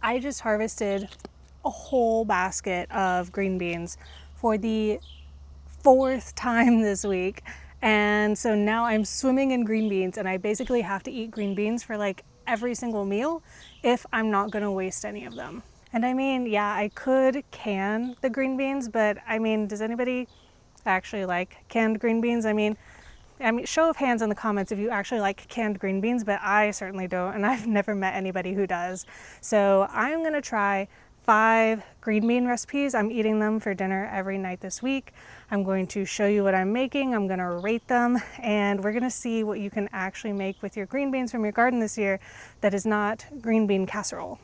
I just harvested a whole basket of green beans for the fourth time this week. And so now I'm swimming in green beans, and I basically have to eat green beans for like every single meal if I'm not gonna waste any of them. And I mean, yeah, I could can the green beans, but I mean, does anybody actually like canned green beans? I mean, show of hands in the comments if you actually like canned green beans, but I certainly don't, and I've never met anybody who does. So I'm gonna try 5 green bean recipes. I'm eating them for dinner every night this week. I'm going to show you what I'm making. I'm gonna rate them, and we're gonna see what you can actually make with your green beans from your garden this year that is not green bean casserole.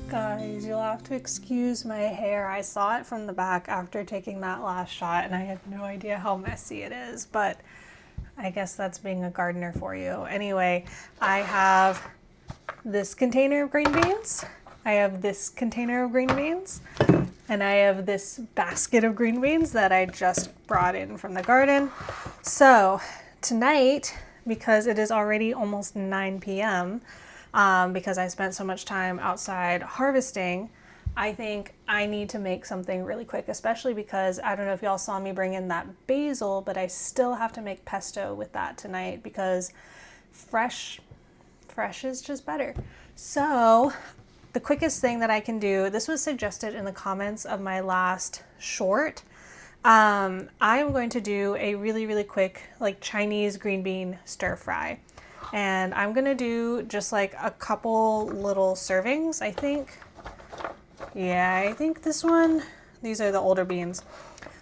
Guys, you'll have to excuse my hair. I saw it from the back after taking that last shot, and I had no idea how messy it is, but I guess that's being a gardener for you. Anyway, I have this container of green beans, I have this container of green beans, and I have this basket of green beans that I just brought in from the garden. So tonight, because it is already almost 9 p.m., because I spent so much time outside harvesting, I think I need to make something really quick, especially because I don't know if y'all saw me bring in that basil, but I still have to make pesto with that tonight because fresh is just better. So the quickest thing that I can do, this was suggested in the comments of my last short. I am going to do a really quick like Chinese green bean stir fry. And I'm gonna do just like a couple little servings, I think. Yeah, I think this one, these are the older beans.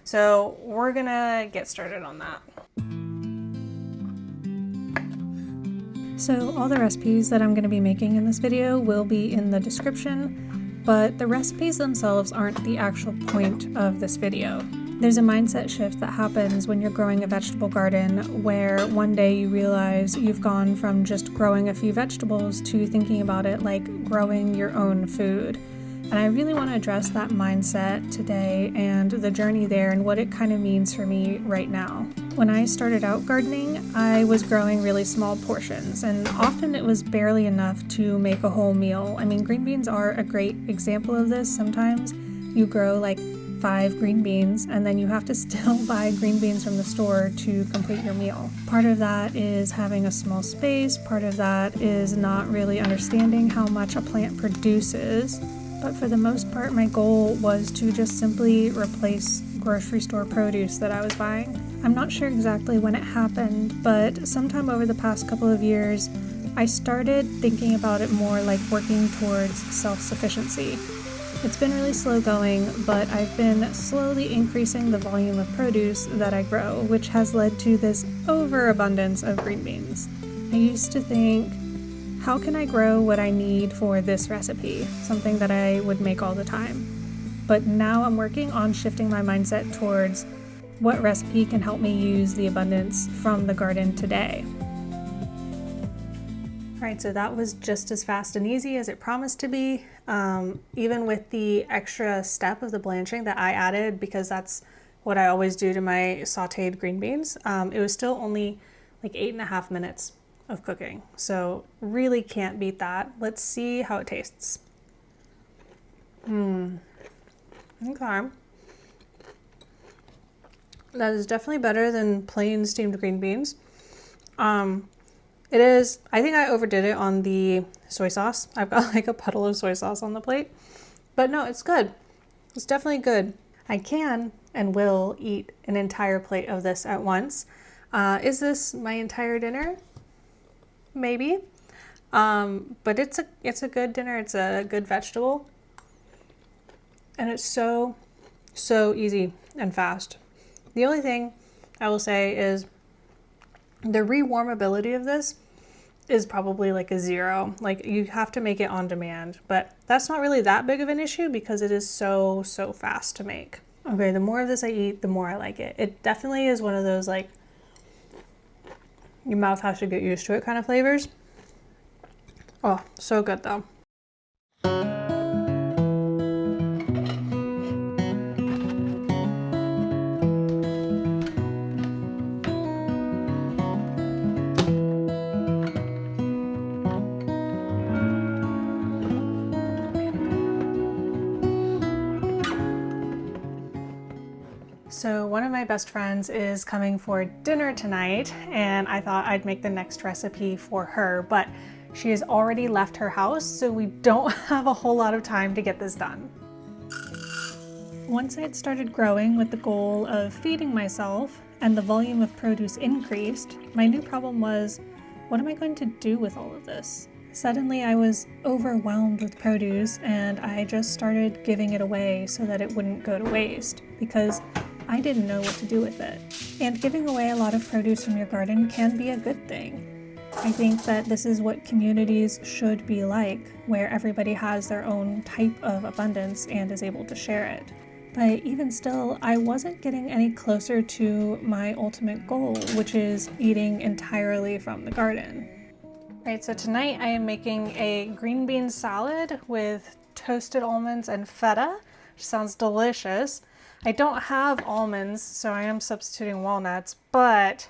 So we're gonna get started on that. So all the recipes that I'm gonna be making in this video will be in the description, but the recipes themselves aren't the actual point of this video. There's a mindset shift that happens when you're growing a vegetable garden where one day you realize you've gone from just growing a few vegetables to thinking about it like growing your own food. And I really want to address that mindset today and the journey there and what it kind of means for me right now. When I started out gardening, I was growing really small portions, and often it was barely enough to make a whole meal. I mean, green beans are a great example of this. Sometimes you grow like 5 green beans and then you have to still buy green beans from the store to complete your meal. Part of that is having a small space, part of that is not really understanding how much a plant produces, but for the most part my goal was to just simply replace grocery store produce that I was buying. I'm not sure exactly when it happened, but sometime over the past couple of years I started thinking about it more like working towards self-sufficiency. It's been really slow going, but I've been slowly increasing the volume of produce that I grow, which has led to this overabundance of green beans. I used to think, how can I grow what I need for this recipe? Something that I would make all the time. But now I'm working on shifting my mindset towards what recipe can help me use the abundance from the garden today. Alright, so that was just as fast and easy as it promised to be, even with the extra step of the blanching that I added, because that's what I always do to my sauteed green beans. It was still only like 8.5 minutes of cooking, so really can't beat that. Let's see how it tastes. Okay. That is definitely better than plain steamed green beans. It is, I think I overdid it on the soy sauce. I've got like a puddle of soy sauce on the plate, but no, it's good. It's definitely good. I can and will eat an entire plate of this at once. Is this my entire dinner? Maybe. But it's a good dinner. It's a good vegetable. And it's so easy and fast. The only thing I will say is the rewarmability of this is probably like a 0. Like you have to make it on demand, but that's not really that big of an issue because it is so fast to make. Okay, the more of this I eat, the more I like it. It definitely is one of those, like, your mouth has to get used to it kind of flavors. Oh, so good though. So one of my best friends is coming for dinner tonight, and I thought I'd make the next recipe for her, but she has already left her house, so we don't have a whole lot of time to get this done. Once I had started growing with the goal of feeding myself and the volume of produce increased, my new problem was, what am I going to do with all of this? Suddenly I was overwhelmed with produce, and I just started giving it away so that it wouldn't go to waste, because I didn't know what to do with it. And giving away a lot of produce from your garden can be a good thing. I think that this is what communities should be like, where everybody has their own type of abundance and is able to share it. But even still, I wasn't getting any closer to my ultimate goal, which is eating entirely from the garden. Right, so tonight I am making a green bean salad with toasted almonds and feta, which sounds delicious. I don't have almonds, so I am substituting walnuts, but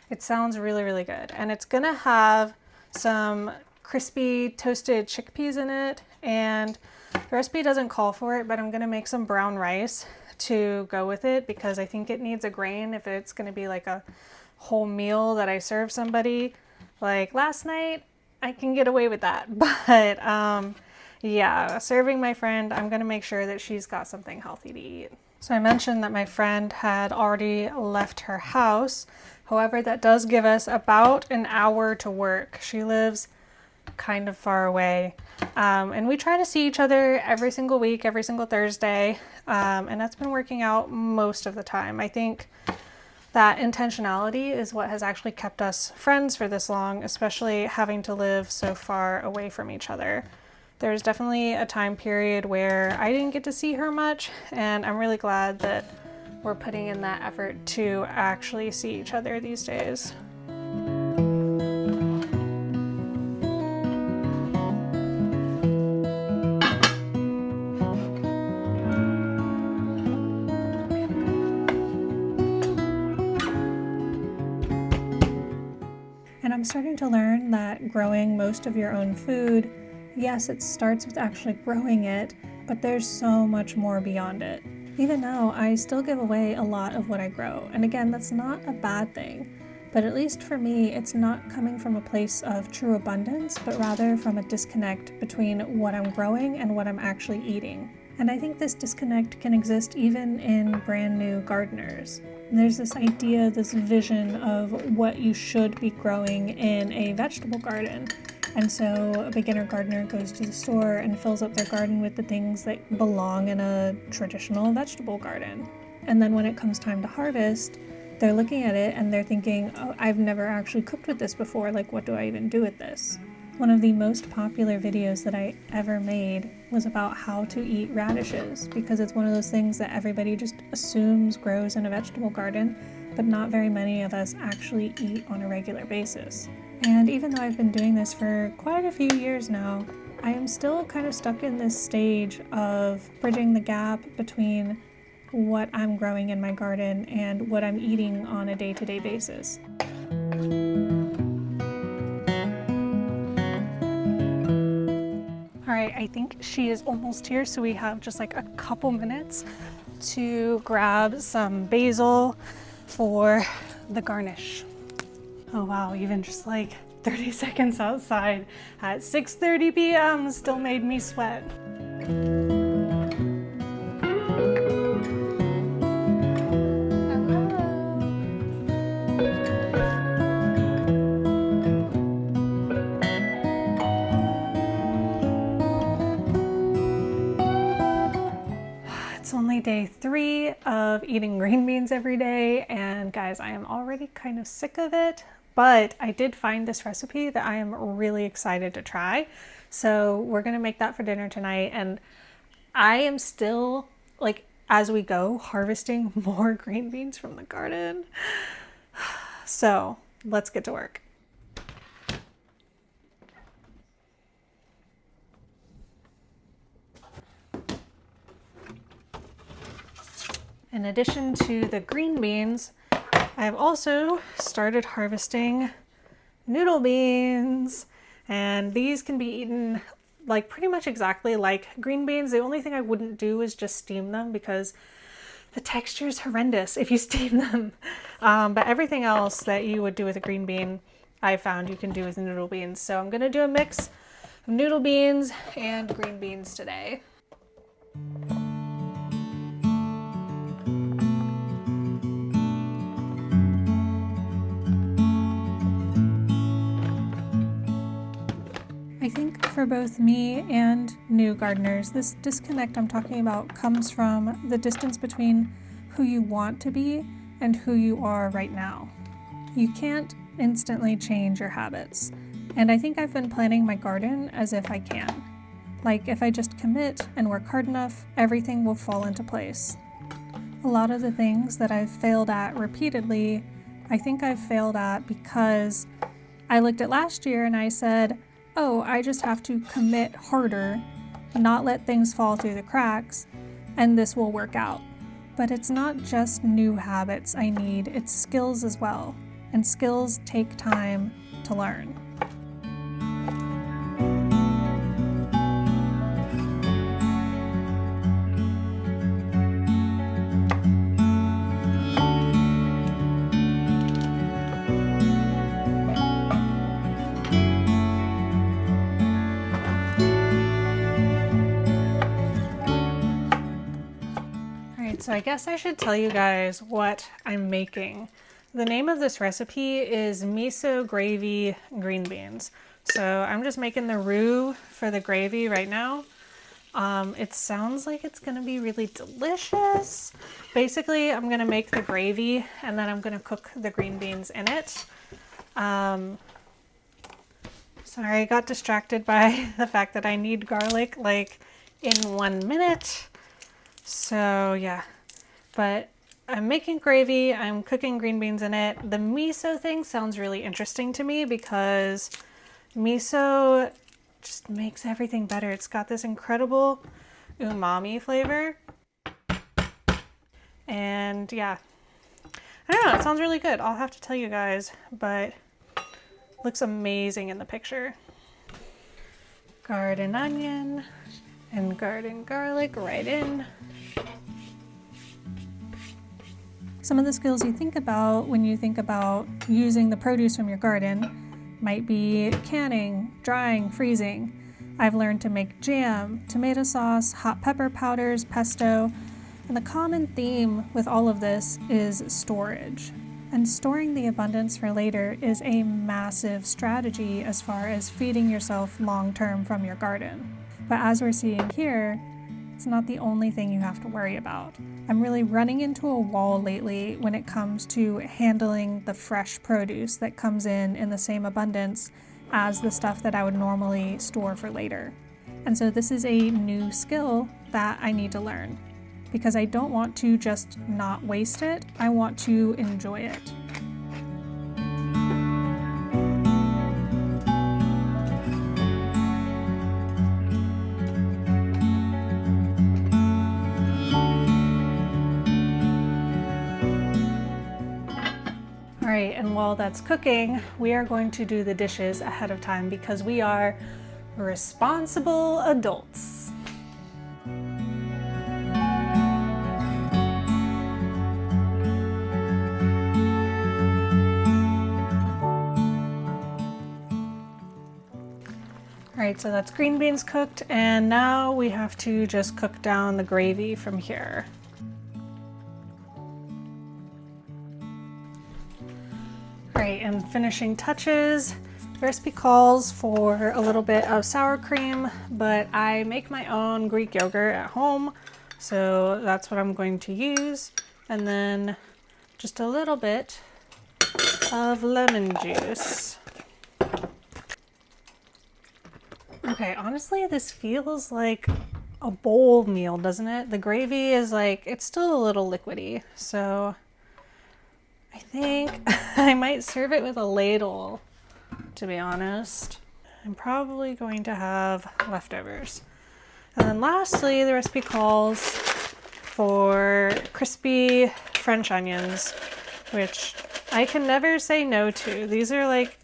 it sounds really, really good. And it's gonna have some crispy toasted chickpeas in it, and the recipe doesn't call for it, but I'm gonna make some brown rice to go with it because I think it needs a grain if it's gonna be like a whole meal that I serve somebody. Like last night, I can get away with that, but yeah, serving my friend, I'm gonna make sure that she's got something healthy to eat. So I mentioned that my friend had already left her house. However, that does give us about an hour to work. She lives kind of far away. And we try to see each other every single week, every single Thursday. And that's been working out most of the time. I think that intentionality is what has actually kept us friends for this long, especially having to live so far away from each other. There's definitely a time period where I didn't get to see her much, and I'm really glad that we're putting in that effort to actually see each other these days. And I'm starting to learn that growing most of your own food, yes, it starts with actually growing it, but there's so much more beyond it. Even now, I still give away a lot of what I grow. And again, that's not a bad thing. But at least for me, it's not coming from a place of true abundance, but rather from a disconnect between what I'm growing and what I'm actually eating. And I think this disconnect can exist even in brand new gardeners. There's this idea, this vision of what you should be growing in a vegetable garden. And so a beginner gardener goes to the store and fills up their garden with the things that belong in a traditional vegetable garden. And then when it comes time to harvest, they're looking at it and they're thinking, oh, I've never actually cooked with this before. Like, what do I even do with this? One of the most popular videos that I ever made was about how to eat radishes, because it's one of those things that everybody just assumes grows in a vegetable garden, but not very many of us actually eat on a regular basis. And even though I've been doing this for quite a few years now, I am still kind of stuck in this stage of bridging the gap between what I'm growing in my garden and what I'm eating on a day-to-day basis. All right, I think she is almost here, so we have just like a couple minutes to grab some basil for the garnish. Oh wow, even just like 30 seconds outside at 6:30 p.m. still made me sweat. It's only day 3 of eating green beans every day, and guys, I am already kind of sick of it, but I did find this recipe that I am really excited to try. So we're gonna make that for dinner tonight, and I am still like as we go, harvesting more green beans from the garden. So let's get to work. In addition to the green beans, I've also started harvesting noodle beans, and these can be eaten like pretty much exactly like green beans. The only thing I wouldn't do is just steam them because the texture is horrendous if you steam them. But everything else that you would do with a green bean, I found you can do with noodle beans. So I'm gonna do a mix of noodle beans and green beans today. I think for both me and new gardeners, this disconnect I'm talking about comes from the distance between who you want to be and who you are right now. You can't instantly change your habits, and I think I've been planning my garden as if I can. Like if I just commit and work hard enough, everything will fall into place. A lot of the things that I've failed at repeatedly, I think I've failed at because I looked at last year and I said, oh, I just have to commit harder, not let things fall through the cracks, and this will work out. But it's not just new habits I need, it's skills as well. And skills take time to learn. So I guess I should tell you guys what I'm making. The name of this recipe is miso gravy green beans. So I'm just making the roux for the gravy right now. It sounds like it's gonna be really delicious. Basically, I'm gonna make the gravy and then I'm gonna cook the green beans in it. Sorry, I got distracted by the fact that I need garlic like in 1 minute. So yeah, but I'm making gravy, I'm cooking green beans in it. The miso thing sounds really interesting to me because miso just makes everything better. It's got this incredible umami flavor. And yeah, I don't know, it sounds really good. I'll have to tell you guys, but looks amazing in the picture. Garden onion and garden garlic right in. Some of the skills you think about when you think about using the produce from your garden might be canning, drying, freezing. I've learned to make jam, tomato sauce, hot pepper powders, pesto, and the common theme with all of this is storage. And storing the abundance for later is a massive strategy as far as feeding yourself long-term from your garden. But as we're seeing here, it's not the only thing you have to worry about. I'm really running into a wall lately when it comes to handling the fresh produce that comes in the same abundance as the stuff that I would normally store for later. And so this is a new skill that I need to learn because I don't want to just not waste it, I want to enjoy it. Alright, and while that's cooking, we are going to do the dishes ahead of time because we are responsible adults. Alright, so that's green beans cooked, and now we have to just cook down the gravy from here. Alright, and finishing touches. The recipe calls for a little bit of sour cream, but I make my own Greek yogurt at home, so that's what I'm going to use. And then just a little bit of lemon juice. Okay, honestly, this feels like a bowl meal, doesn't it? The gravy is like, it's still a little liquidy. So I think I might serve it with a ladle, to be honest. I'm probably going to have leftovers. And then lastly, the recipe calls for crispy French onions, which I can never say no to. These are like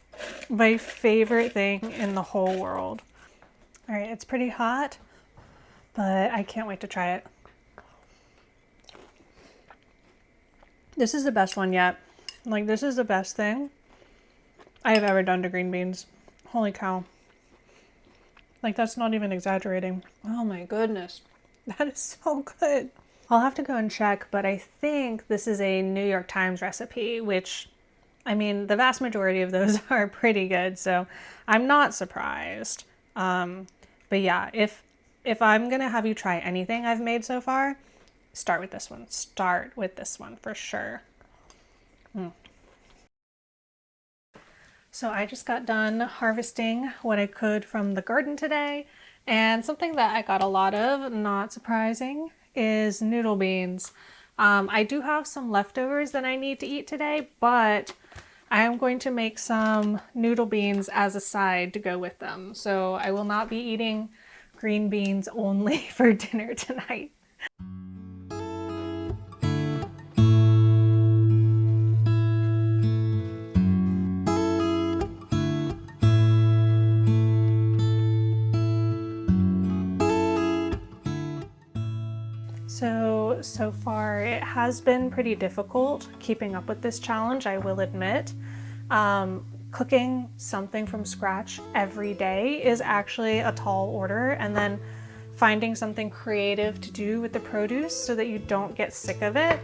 my favorite thing in the whole world. All right, it's pretty hot, but I can't wait to try it. This is the best one yet. Like, this is the best thing I have ever done to green beans. Holy cow. Like, that's not even exaggerating. Oh my goodness. That is so good. I'll have to go and check, but I think this is a New York Times recipe, which, I mean, the vast majority of those are pretty good, so I'm not surprised. But yeah, if I'm gonna have you try anything I've made so far, start with this one. Start with this one for sure. So I just got done harvesting what I could from the garden today, and something that I got a lot of, not surprising, is noodle beans. I do have some leftovers that I need to eat today, but I am going to make some noodle beans as a side to go with them. So I will not be eating green beans only for dinner tonight. So far it has been pretty difficult keeping up with this challenge, I will admit. Cooking something from scratch every day is actually a tall order, and then finding something creative to do with the produce so that you don't get sick of it,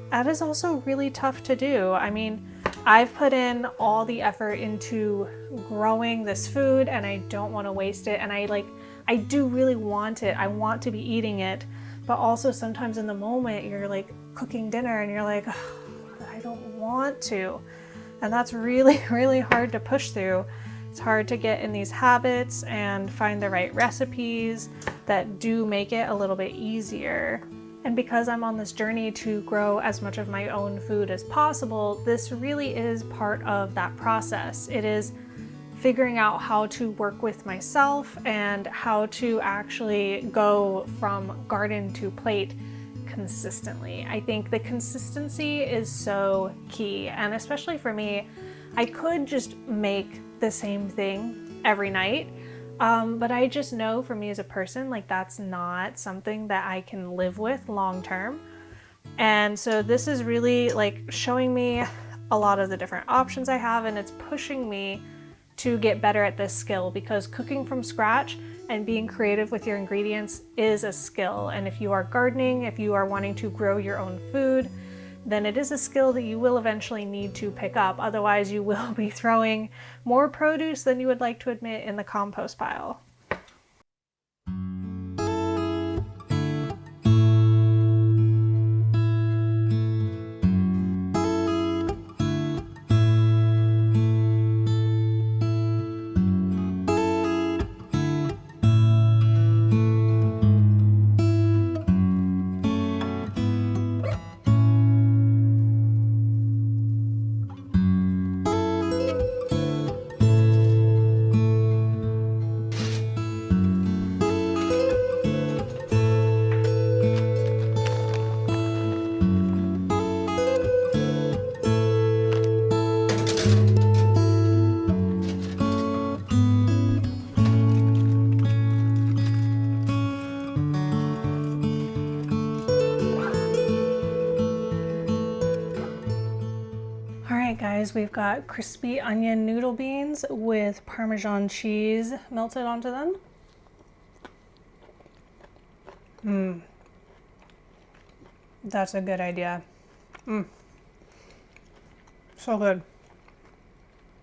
that is also really tough to do. I mean, I've put in all the effort into growing this food and I don't want to waste it, and I do really want it. I want to be eating it. But also sometimes in the moment you're like cooking dinner and you're like, oh, I don't want to. And that's really, really hard to push through. It's hard to get in these habits and find the right recipes that do make it a little bit easier. And because I'm on this journey to grow as much of my own food as possible, this really is part of that process. It is figuring out how to work with myself and how to actually go from garden to plate consistently. I think the consistency is so key, and especially for me, I could just make the same thing every night, but I just know for me as a person, like, that's not something that I can live with long term. And so this is really like showing me a lot of the different options I have, and it's pushing me to get better at this skill, because cooking from scratch and being creative with your ingredients is a skill. And if you are gardening, if you are wanting to grow your own food, then it is a skill that you will eventually need to pick up. Otherwise, you will be throwing more produce than you would like to admit in the compost pile. Alright guys, we've got crispy onion noodle beans with Parmesan cheese melted onto them. That's a good idea. So good.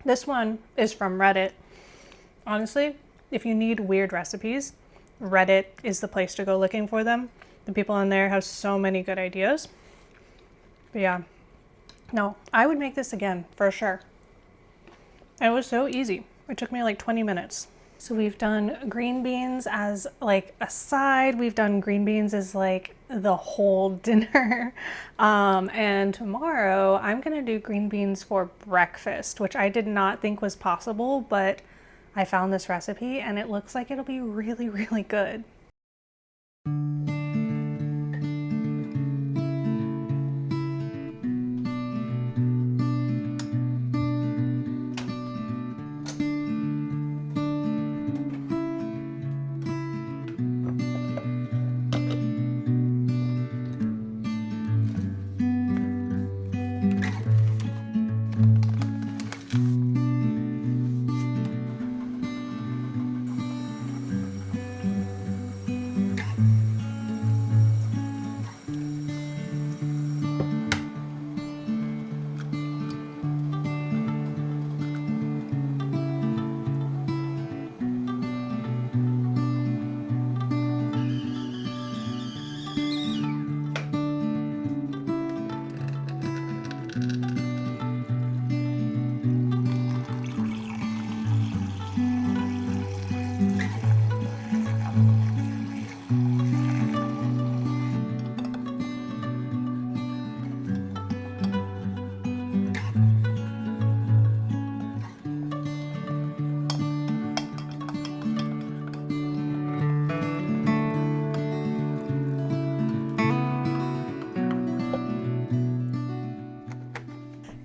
This one is from Reddit. Honestly, if you need weird recipes, Reddit is the place to go looking for them. The people in there have so many good ideas. But yeah. No, I would make this again, for sure. It was so easy. It took me like 20 minutes. So we've done green beans as like a side. We've done green beans as like the whole dinner. And tomorrow I'm gonna do green beans for breakfast, which I did not think was possible, but I found this recipe and it looks like it'll be really, really good.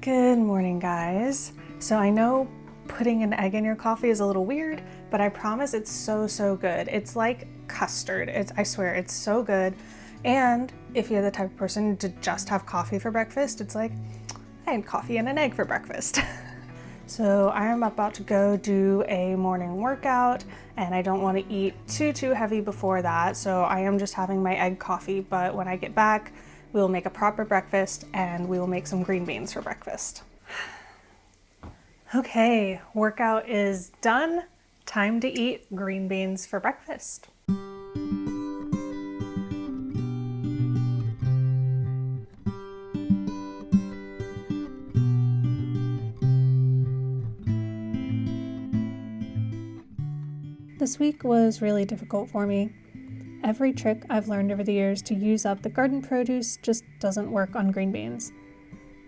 Good morning, guys. So I know putting an egg in your coffee is a little weird, but I promise it's so good. It's like custard. I swear, it's so good. And if you're the type of person to just have coffee for breakfast, it's like, I had coffee and an egg for breakfast. So I am about to go do a morning workout and I don't want to eat too heavy before that. So I am just having my egg coffee, but when I get back, we'll make a proper breakfast and we will make some green beans for breakfast. Okay, workout is done. Time to eat green beans for breakfast. This week was really difficult for me. Every trick I've learned over the years to use up the garden produce just doesn't work on green beans.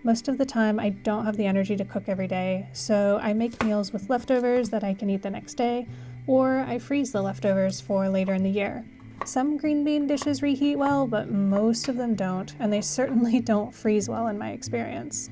Most of the time I don't have the energy to cook every day, so I make meals with leftovers that I can eat the next day, or I freeze the leftovers for later in the year. Some green bean dishes reheat well, but most of them don't, and they certainly don't freeze well in my experience.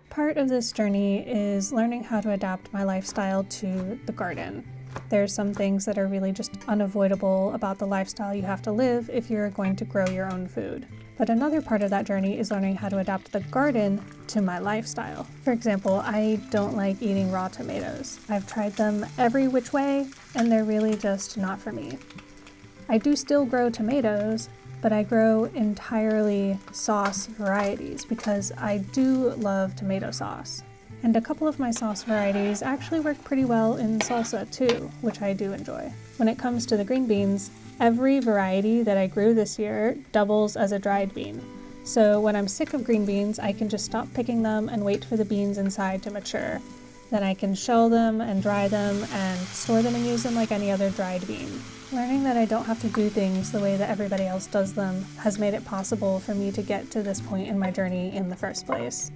Part of this journey is learning how to adapt my lifestyle to the garden. There's some things that are really just unavoidable about the lifestyle you have to live if you're going to grow your own food. But another part of that journey is learning how to adapt the garden to my lifestyle. For example, I don't like eating raw tomatoes. I've tried them every which way, and they're really just not for me. I do still grow tomatoes, but I grow entirely sauce varieties because I do love tomato sauce. And a couple of my sauce varieties actually work pretty well in salsa too, which I do enjoy. When it comes to the green beans, every variety that I grew this year doubles as a dried bean. So when I'm sick of green beans, I can just stop picking them and wait for the beans inside to mature. Then I can shell them and dry them and store them and use them like any other dried bean. Learning that I don't have to do things the way that everybody else does them has made it possible for me to get to this point in my journey in the first place.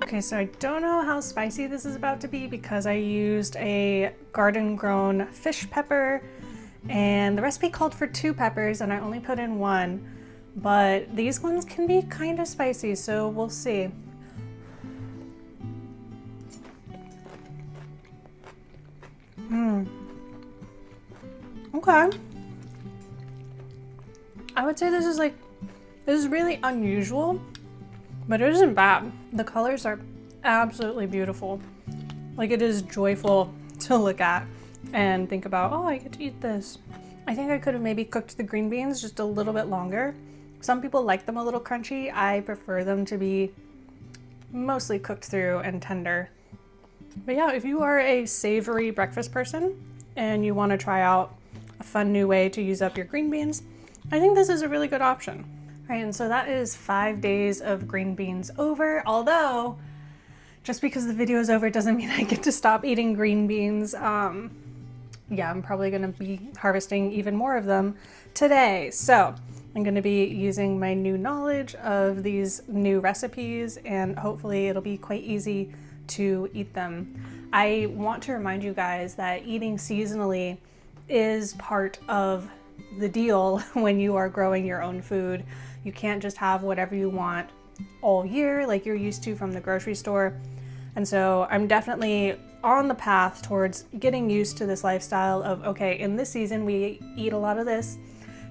Okay, so I don't know how spicy this is about to be because I used a garden-grown fish pepper, and the recipe called for 2 peppers and I only put in 1, but these ones can be kind of spicy, so we'll see. Okay. I would say this is really unusual, but it isn't bad. The colors are absolutely beautiful. Like, it is joyful to look at and think about, oh, I get to eat this. I think I could have maybe cooked the green beans just a little bit longer. Some people like them a little crunchy. I prefer them to be mostly cooked through and tender. But yeah, if you are a savory breakfast person and you want to try out a fun new way to use up your green beans, I think this is a really good option. All right, and so that is 5 days of green beans over, although just because the video is over doesn't mean I get to stop eating green beans. Yeah, I'm probably gonna be harvesting even more of them today. So I'm gonna be using my new knowledge of these new recipes, and hopefully it'll be quite easy to eat them. I want to remind you guys that eating seasonally is part of the deal when you are growing your own food. You can't just have whatever you want all year like you're used to from the grocery store. And so I'm definitely on the path towards getting used to this lifestyle of, okay, in this season we eat a lot of this,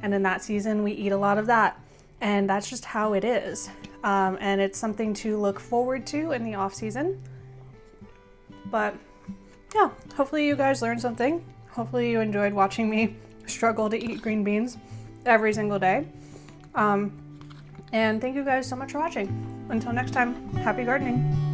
and in that season we eat a lot of that. And that's just how it is. And it's something to look forward to in the off season. But yeah, hopefully you guys learned something. Hopefully you enjoyed watching me struggle to eat green beans every single day. And thank you guys so much for watching. Until next time, happy gardening.